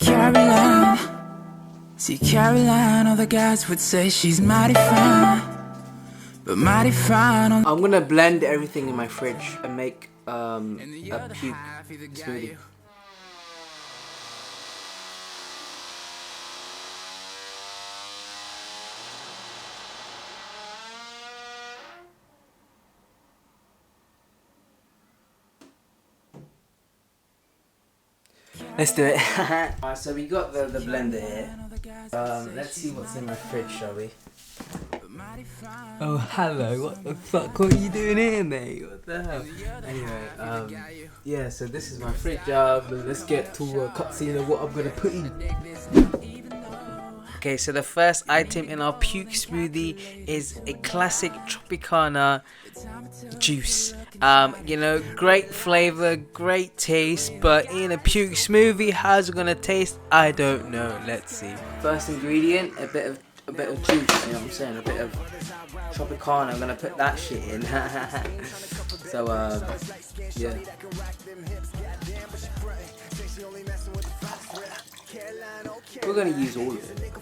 Caroline, see Caroline, all the guys would say she's mighty fine, but mighty fine on. I'm gonna blend everything in my fridge and make a puke smoothie. Let's do it. Alright, so we got the blender here. Let's see what's in my fridge, shall we? Oh, hello. What the fuck? What are you doing here, mate? What the hell? Anyway, yeah, so this is my fridge. Let's get to a cutscene of what I'm gonna put in. Okay, so the first item in our puke smoothie is a classic Tropicana juice. You know, great flavor, great taste, but in a puke smoothie, how's it gonna taste? I don't know. Let's see. First ingredient, a bit of juice. You know what I'm saying? A bit of Tropicana. I'm gonna put that shit in. So yeah. We're gonna use all of it.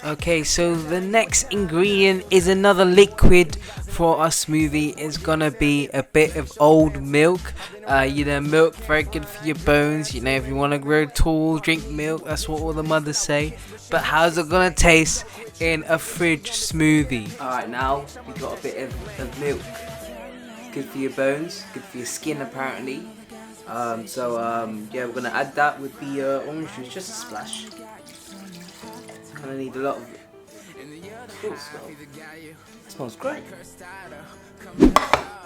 Okay, so the next ingredient is another liquid for our smoothie. It's gonna be a bit of old milk. You know, milk very good for your bones. You know, if you want to grow tall, drink milk. That's what all the mothers say. But how's it gonna taste in a fridge smoothie? Alright, now we got a bit of milk. Good for your bones, good for your skin apparently. Yeah, we're gonna add that with the orange juice, just a splash. Kinda need a lot of it. It smells great.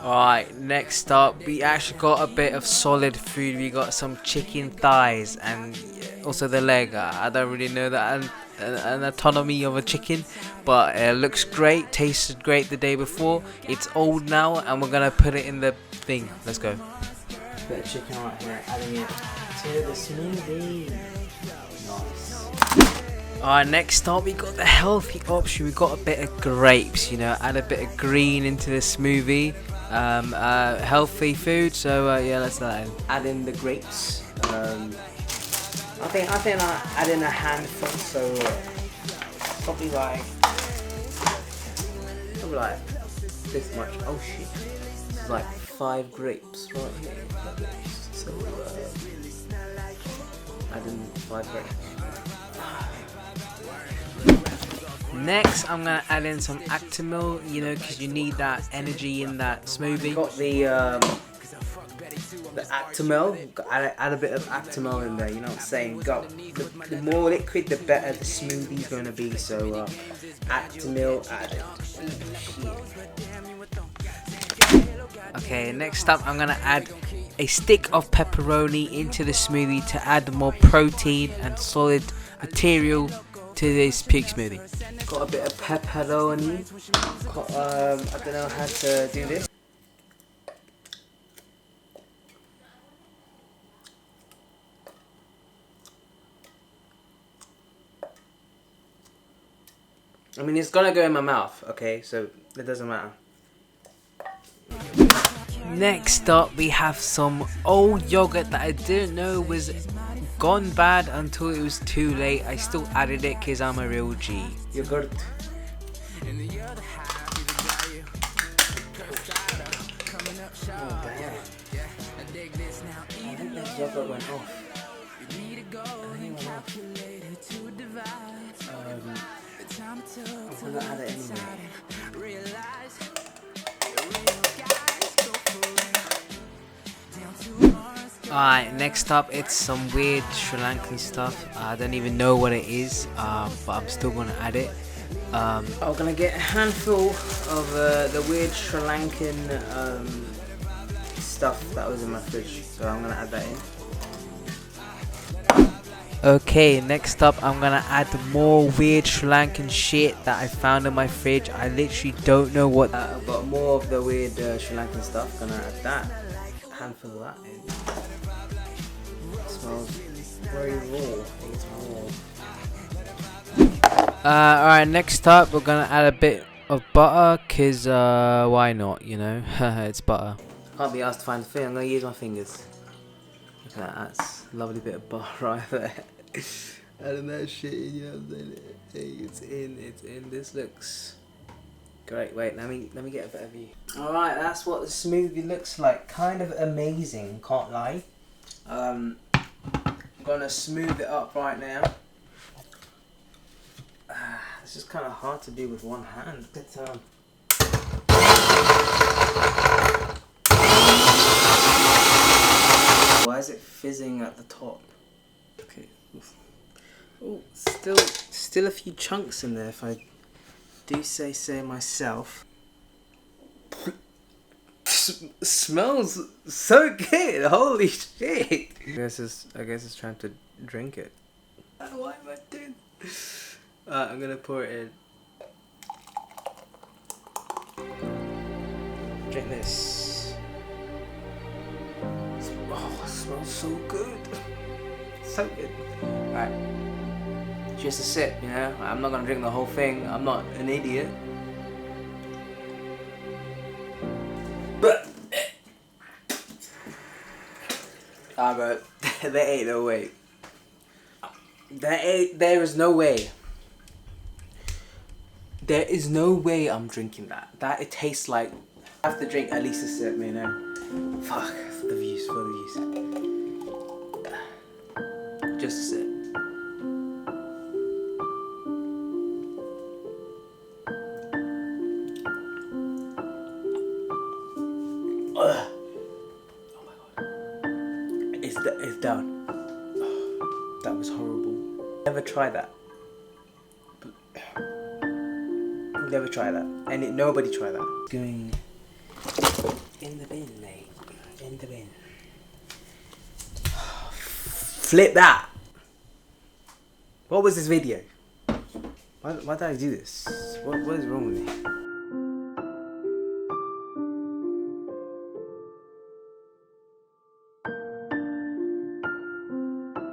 Alright, next up, we actually got a bit of solid food. We got some chicken thighs and also the leg. I don't really know the anatomy of a chicken, but it looks great, tasted great the day before. It's old now, and we're gonna put it in the thing. Let's go. Bit of chicken right here, adding it to the smoothie. Nice. Alright, next up we got the healthy option. We got a bit of grapes, you know, add a bit of green into the smoothie. Healthy food, so yeah, let's add in the grapes. I think I add in a handful, so probably like this much. Oh shit, this is like 5 grapes right here. So add in 5 grapes. Next, I'm gonna add in some Actimel, you know, because you need that energy in that smoothie. Got the Actimel. Add a bit of Actimel in there. You know what I'm saying? The more liquid, the better the smoothie's gonna be. So Actimel added. Okay, next up, I'm gonna add a stick of pepperoni into the smoothie to add more protein and solid material to this pig smoothie. Got a bit of pepperoni. I don't know how to do this. I mean, it's gonna go in my mouth, okay? So it doesn't matter. Next up, we have some old yogurt that I didn't know was gone bad until it was too late. I still added it because I'm a real G. Yogurt. Oh damn. I think this yogurt went off. I'm gonna add it anyway. Alright, next up it's some weird Sri Lankan stuff. I don't even know what it is, but I'm still gonna add it. I'm gonna get a handful of the weird Sri Lankan stuff that was in my fridge, so I'm gonna add that in. Okay, next up I'm gonna add more weird Sri Lankan shit that I found in my fridge. I literally don't know what. I've got more of the weird Sri Lankan stuff. Gonna add that. A handful of that in. It smells very raw. It's raw. Alright, next up we're gonna add a bit of butter, cause why not, you know? It's butter. Can't be asked to find the thing. I'm gonna use my fingers. Look at that. Lovely bit of bar right there. And that shit, you know what I'm saying? Hey, it's in. This looks great. Wait, let me get a better view. Alright, that's what the smoothie looks like. Kind of amazing, can't lie. I'm gonna smooth it up right now. It's just kind of hard to do with one hand. Why is it fizzing at the top? Okay. Oh, still a few chunks in there, if I do say so myself. Smells so good. Holy shit! I guess it's trying to drink it. Why am I doing? I'm gonna pour it in. Drink this. Oh, it smells so good. So good. Alright. Just a sip, you know? I'm not gonna drink the whole thing. I'm not an idiot. But bro, there ain't no way. There is no way. There is no way I'm drinking that. That it tastes like. I have to drink at least a sip, you know. Fuck, for the views. Just a sip. Ugh. Oh my god. It's down. That was horrible. Never try that. Never try that. And nobody try that. Going in the bin, mate. In the bin. Flip that. What was this video? Why did I do this? What is wrong with me?